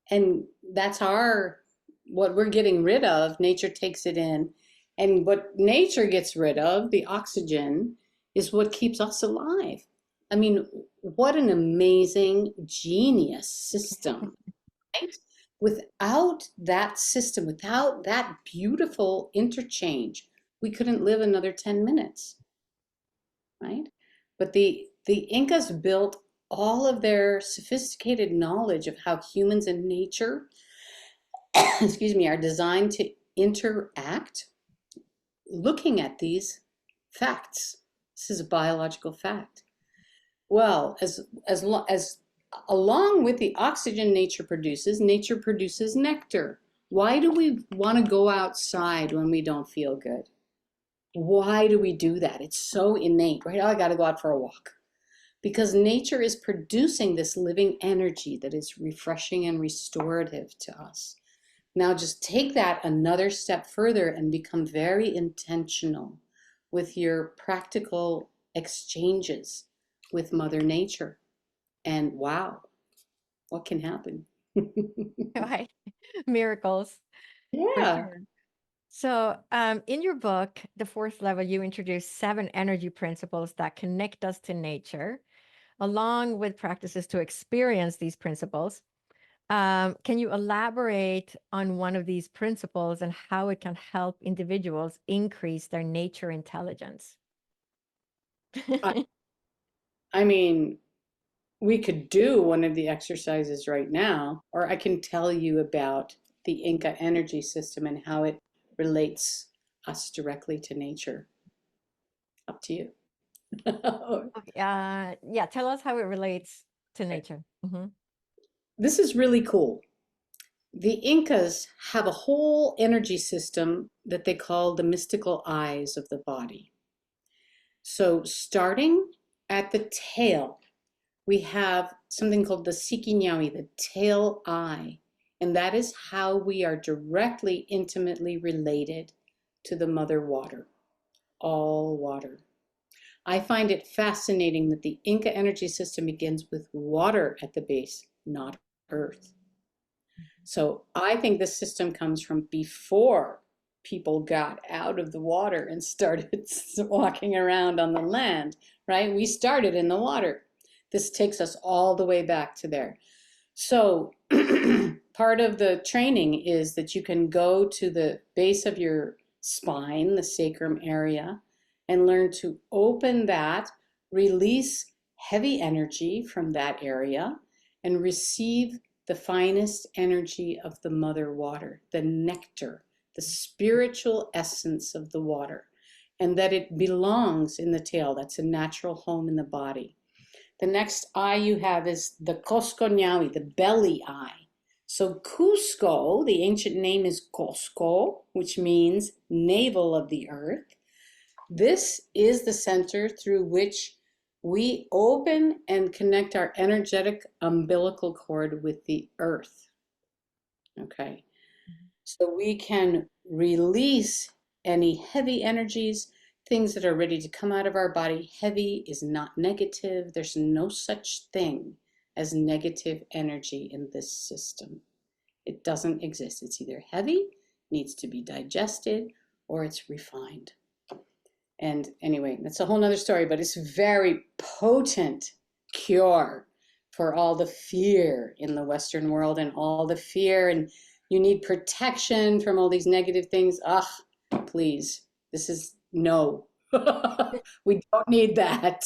and that's what we're getting rid of. Nature takes it in, and what nature gets rid of, the oxygen, is what keeps us alive. I mean, what an amazing genius system, right? Without that system, without that beautiful interchange, we couldn't live another 10 minutes, right? But the Incas built all of their sophisticated knowledge of how humans and nature, excuse me, are designed to interact, looking at these facts. This is a biological fact. Well, as along with the oxygen nature produces nectar. Why do we want to go outside when we don't feel good? Why do we do that? It's so innate, right? Oh, I got to go out for a walk. Because nature is producing this living energy that is refreshing and restorative to us. Now just take that another step further and become very intentional with your practical exchanges with Mother Nature. And wow, what can happen? Right. Miracles, for Yeah. sure. So, in your book, The Fourth Level, you introduce 7 energy principles that connect us to nature, along with practices to experience these principles. Can you elaborate on one of these principles and how it can help individuals increase their nature intelligence? I, I mean, we could do one of the exercises right now, or I can tell you about the Inka Energy System and how it relates us directly to nature. Up to you. Yeah, tell us how it relates to nature. Mhm. This is really cool. The Incas have a whole energy system that they call the mystical eyes of the body. So, starting at the tail, we have something called the Sikinyawi, the tail eye. And that is how we are directly, intimately related to the mother water, all water. I find it fascinating that the Inka energy system begins with water at the base, not earth. So I think this system comes from before people got out of the water and started walking around on the land, right? We started in the water. This takes us all the way back to there. So part of the training is that you can go to the base of your spine, the sacrum area, and learn to open that, release heavy energy from that area, and receive the finest energy of the mother water, the nectar, the spiritual essence of the water, and that it belongs in the tail. That's a natural home in the body. The next eye you have is the Cosco, the belly eye. So Cusco, the ancient name is Cosco, which means navel of the earth. This is the center through which we open and connect our energetic umbilical cord with the earth. Okay. So we can release any heavy energies, things that are ready to come out of our body. Heavy is not negative. There's no such thing as negative energy in this system. It doesn't exist. It's either heavy, needs to be digested, or it's refined. And anyway, that's a whole nother story, but it's a very potent cure for all the fear in the Western world and all the fear, and you need protection from all these negative things. Ah, please, this is no. We don't need that.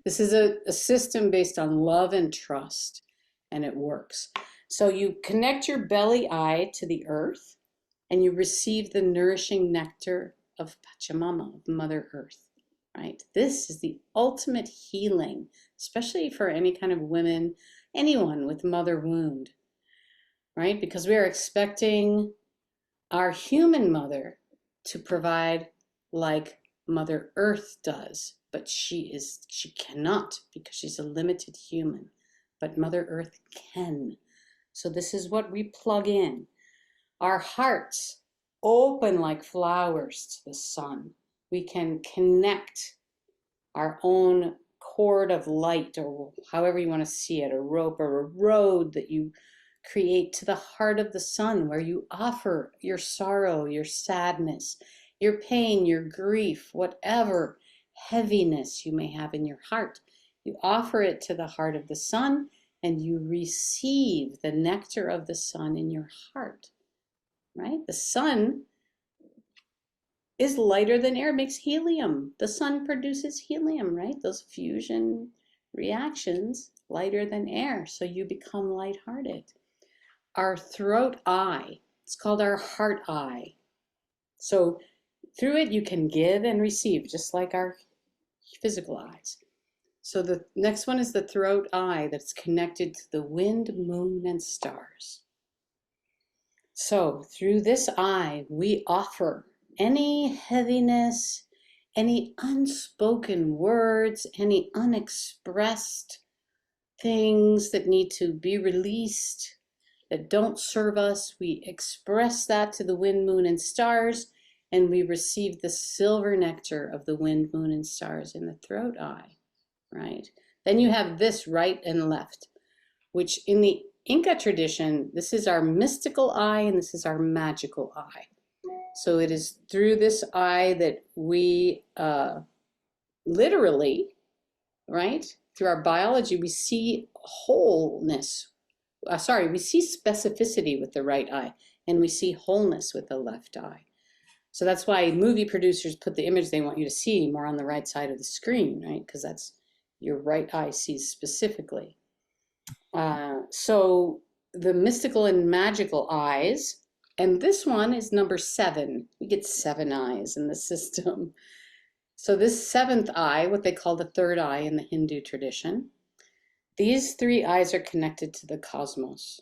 This is a system based on love and trust, and it works. So you connect your belly eye to the earth, and you receive the nourishing nectar of Pachamama, of Mother Earth, right? This is the ultimate healing, especially for any kind of women, anyone with mother wound, right? Because we are expecting our human mother to provide like Mother Earth does, but she cannot, because she's a limited human, but Mother Earth can. So this is what we plug in. Our hearts open like flowers to the sun. We can connect our own cord of light, or however you want to see it, a rope or a road that you create to the heart of the sun, where you offer your sorrow, your sadness, your pain, your grief, whatever heaviness you may have in your heart. You offer it to the heart of the sun, and you receive the nectar of the sun in your heart, right? The sun is lighter than air, makes helium. The sun produces helium, right? Those fusion reactions, lighter than air. So you become lighthearted. Our throat eye, it's called our heart eye. So through it, you can give and receive, just like our physical eyes. So the next one is the throat eye, that's connected to the wind, moon, and stars. So through this eye, we offer any heaviness, any unspoken words, any unexpressed things that need to be released, that don't serve us. We express that to the wind, moon, and stars, and we receive the silver nectar of the wind, moon, and stars in the throat eye, right? Then you have this right and left, which in the Inka tradition, this is our mystical eye and this is our magical eye. So it is through this eye that we literally, right, through our biology, we see wholeness. We see specificity with the right eye, and we see wholeness with the left eye. So that's why movie producers put the image they want you to see more on the right side of the screen, right? Because that's your right eye sees specifically. So the mystical and magical eyes, and this one is number 7. We get 7 eyes in the system. So this 7th eye, what they call the third eye in the Hindu tradition, these 3 eyes are connected to the cosmos.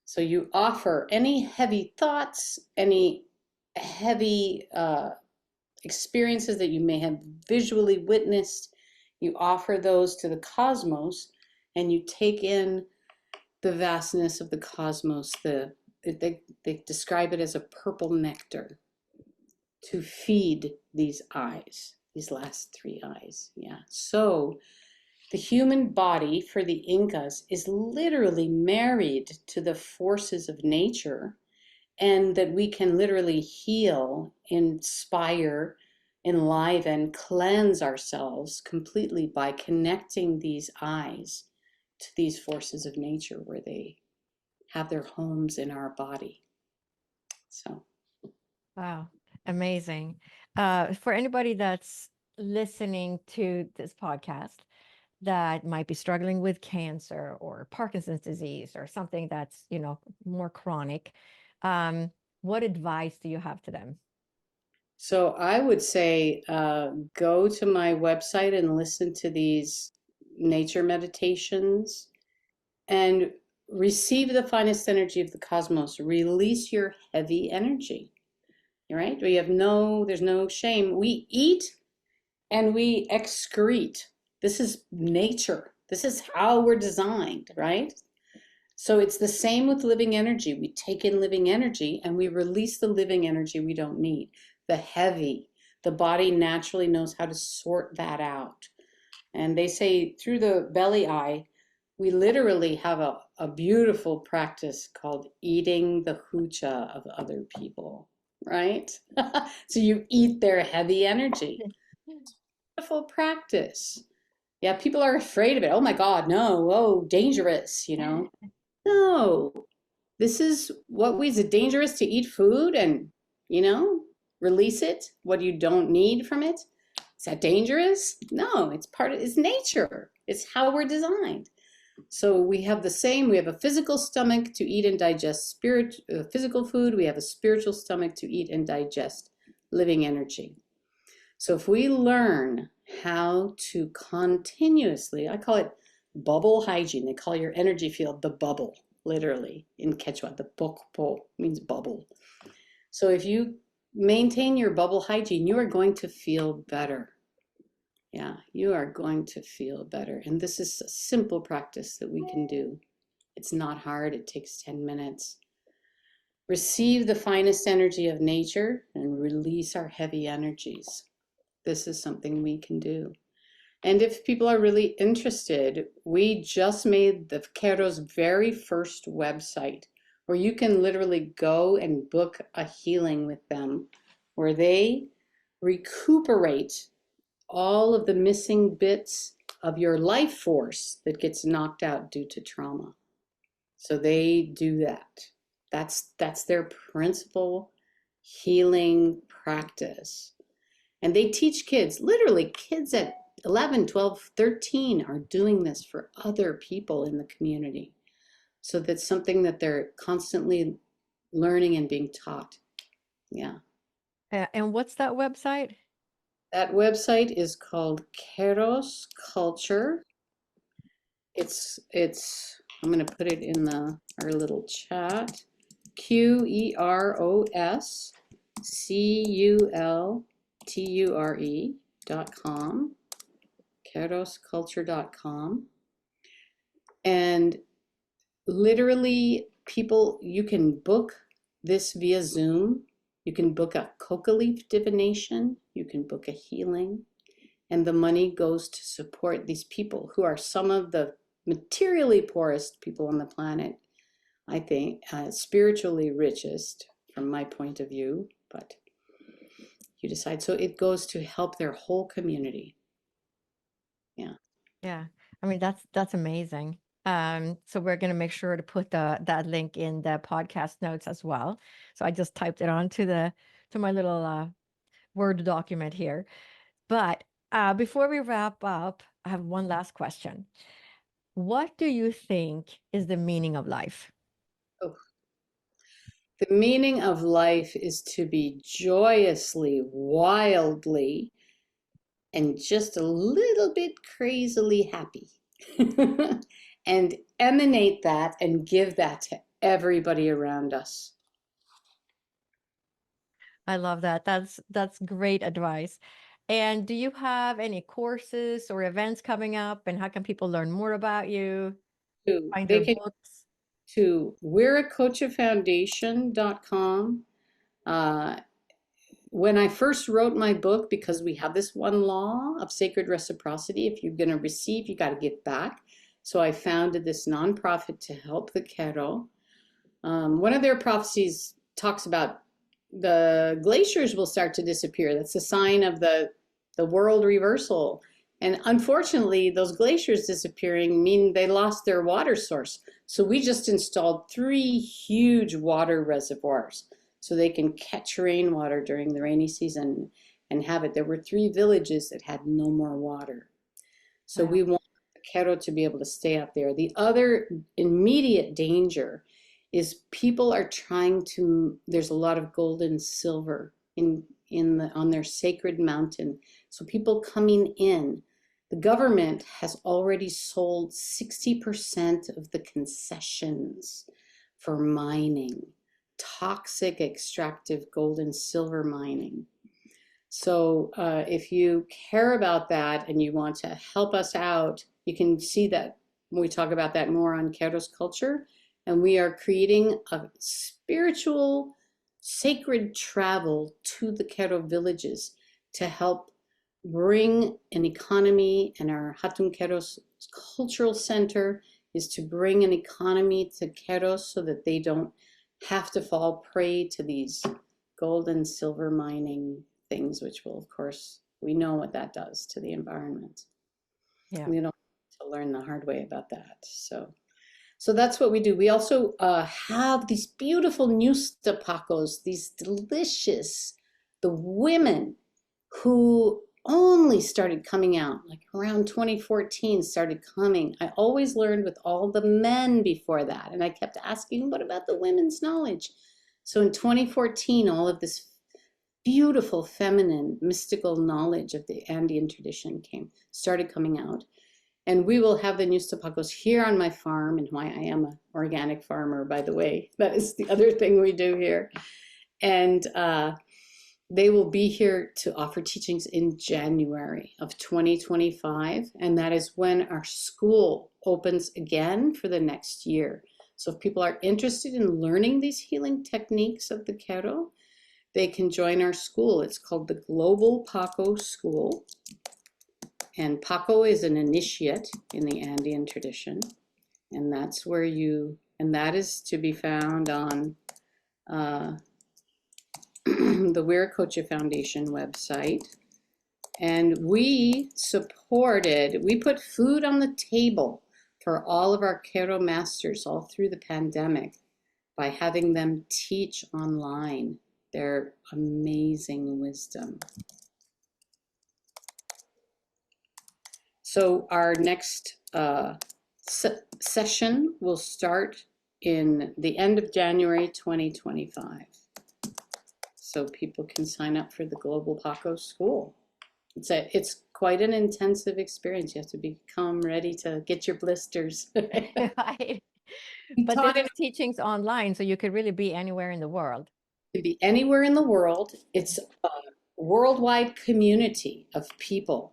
So you offer any heavy thoughts, any heavy experiences that you may have visually witnessed, you offer those to the cosmos, and you take in the vastness of the cosmos. They describe it as a purple nectar to feed these eyes, these last 3 eyes. Yeah. So the human body for the Incas is literally married to the forces of nature, and that we can literally heal, inspire, enliven, cleanse ourselves completely by connecting these eyes to these forces of nature, where they have their homes in our body. So, Wow, amazing. For anybody that's listening to this podcast that might be struggling with cancer or Parkinson's disease or something that's, more chronic, what advice do you have to them? so I would say go to my website and listen to these nature meditations and receive the finest energy of the cosmos. Release your heavy energy. Right? There's no shame. We eat and we excrete. This is nature. This is how we're designed, right? So it's the same with living energy. We take in living energy and we release the living energy we don't need. The heavy, the body naturally knows how to sort that out. And they say through the belly eye, we literally have a beautiful practice called eating the hucha of other people, right? So you eat their heavy energy. Beautiful practice. Yeah, people are afraid of it. Oh my God, no. Oh, dangerous, No, this is is it dangerous to eat food and, release it, what you don't need from it? Is that dangerous? No, it's nature. It's how we're designed. So we have the same, we have a physical stomach to eat and digest physical food. We have a spiritual stomach to eat and digest living energy. So if we learn how to continuously, I call it bubble hygiene. They call your energy field the bubble, literally in Quechua. The pokpo means bubble. So if you maintain your bubble hygiene, you are going to feel better. Yeah, you are going to feel better. And this is a simple practice that we can do. It's not hard. It takes 10 minutes. Receive the finest energy of nature and release our heavy energies. This is something we can do. And if people are really interested, we just made the Q'ero's very first website where you can literally go and book a healing with them, where they recuperate all of the missing bits of your life force that gets knocked out due to trauma. So they do that. That's their principal healing practice. And they teach kids, literally kids at 11, 12, 13 are doing this for other people in the community. So that's something that they're constantly learning and being taught. Yeah. And what's that website? That website is called Q'ero's Culture. I'm going to put it in our little chat. QEROSCULTURE.com. Q'erosCulture.com. And literally, people, you can book this via Zoom. You can book a coca leaf divination. You can book a healing. And the money goes to support these people who are some of the materially poorest people on the planet. I think spiritually richest from my point of view, but you decide. So it goes to help their whole community. Yeah. Yeah. I mean, that's amazing. So we're going to make sure to put that link in the podcast notes as well. So I just typed it onto to my little Word document here. But before we wrap up, I have one last question. What do you think is the meaning of life? Oh. The meaning of life is to be joyously, wildly, and just a little bit crazily happy. And emanate that and give that to everybody around us. I love that. That's great advice. And do you have any courses or events coming up? And how can people learn more about you? Find They your can books? to we'reacoachafoundation.com. When I first wrote my book, because we have this one law of sacred reciprocity, if you're going to receive, you got to give back. So I founded this nonprofit to help the Q'ero. One of their prophecies talks about the glaciers will start to disappear. That's a sign of the world reversal. And unfortunately, those glaciers disappearing mean they lost their water source. So we just installed 3 huge water reservoirs so they can catch rainwater during the rainy season and have it. There were 3 villages that had no more water. So Wow. we want the Q'ero to be able to stay up there. The other immediate danger is people are trying to, there's a lot of gold and silver on their sacred mountain. So people coming in, the government has already sold 60% of the concessions for mining, toxic extractive gold and silver mining. So if you care about that and you want to help us out, you can see that we talk about that more on Q'ero's Culture. And we are creating a spiritual, sacred travel to the Q'ero villages to help bring an economy. And our Hatun Q'ero's cultural center is to bring an economy to Q'eros so that they don't have to fall prey to these gold and silver mining things, which will, of course, we know what that does to the environment. Yeah. We don't have to learn the hard way about that. So that's what we do. We also have these beautiful ñusta pacos, these delicious, the women who only started coming out, like around 2014 started coming. I always learned with all the men before that. And I kept asking, what about the women's knowledge? So in 2014, all of this beautiful feminine mystical knowledge of the Andean tradition started coming out. And we will have the news topacos here on my farm in Hawaii. I am an organic farmer, by the way. That is the other thing we do here. And they will be here to offer teachings in January of 2025. And that is when our school opens again for the next year. So if people are interested in learning these healing techniques of the Q'ero, they can join our school. It's called the Global Paco School. And Paco is an initiate in the Andean tradition. And that's where that is to be found on the Wiracocha Foundation website. And we put food on the table for all of our Q'ero masters all through the pandemic by having them teach online their amazing wisdom. So our next session will start in the end of January 2025. So people can sign up for the Global Paco School. It's quite an intensive experience. You have to become ready to get your blisters. Right. But this is teachings online, so you could really be anywhere in the world. You can be anywhere in the world. It's a worldwide community of people.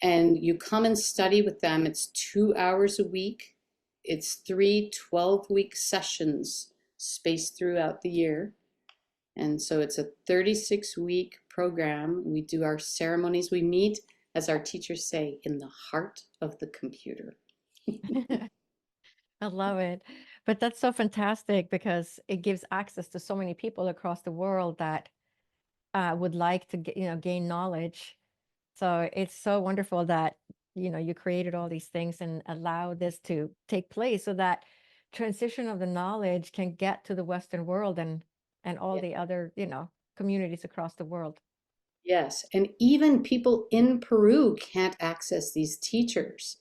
And you come and study with them. It's 2 hours a week. It's 3 12-week sessions spaced throughout the year. And so it's a 36-week program. We do our ceremonies. We meet, as our teachers say, in the heart of the computer. I love it. But that's so fantastic because it gives access to so many people across the world that would like to gain knowledge. So it's so wonderful that you created all these things and allow this to take place so that transition of the knowledge can get to the Western world and all the other communities across the world. Yes, and even people in Peru can't access these teachers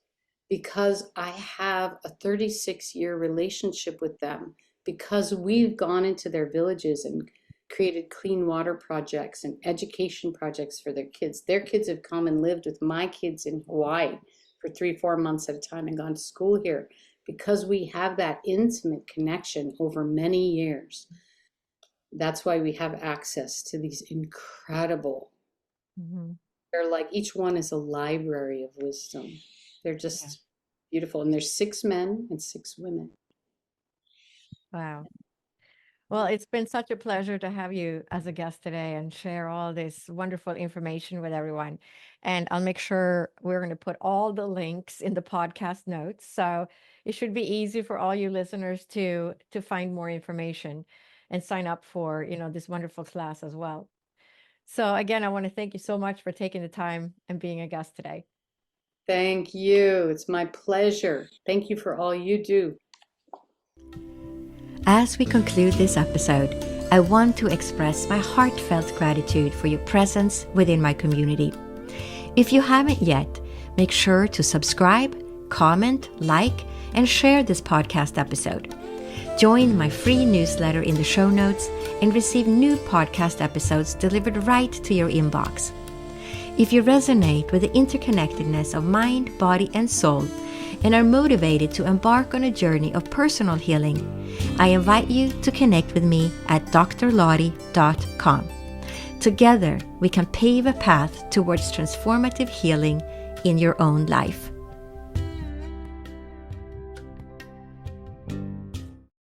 because I have a 36-year relationship with them, because we've gone into their villages and created clean water projects and education projects for their kids. Their kids have come and lived with my kids in Hawaii for 3-4 months at a time and gone to school here because we have that intimate connection over many years. That's why we have access to these incredible, they're like, each one is a library of wisdom. They're just beautiful. And there's 6 men and 6 women. Wow. Well, it's been such a pleasure to have you as a guest today and share all this wonderful information with everyone. And I'll make sure we're going to put all the links in the podcast notes. So it should be easy for all you listeners to find more information and sign up for, this wonderful class as well. So again, I want to thank you so much for taking the time and being a guest today. Thank you. It's my pleasure. Thank you for all you do. As we conclude this episode, I want to express my heartfelt gratitude for your presence within my community. If you haven't yet, make sure to subscribe, comment, like, and share this podcast episode. Join my free newsletter in the show notes and receive new podcast episodes delivered right to your inbox. If you resonate with the interconnectedness of mind, body, and soul, and are motivated to embark on a journey of personal healing, I invite you to connect with me at drlottie.com. Together, we can pave a path towards transformative healing in your own life.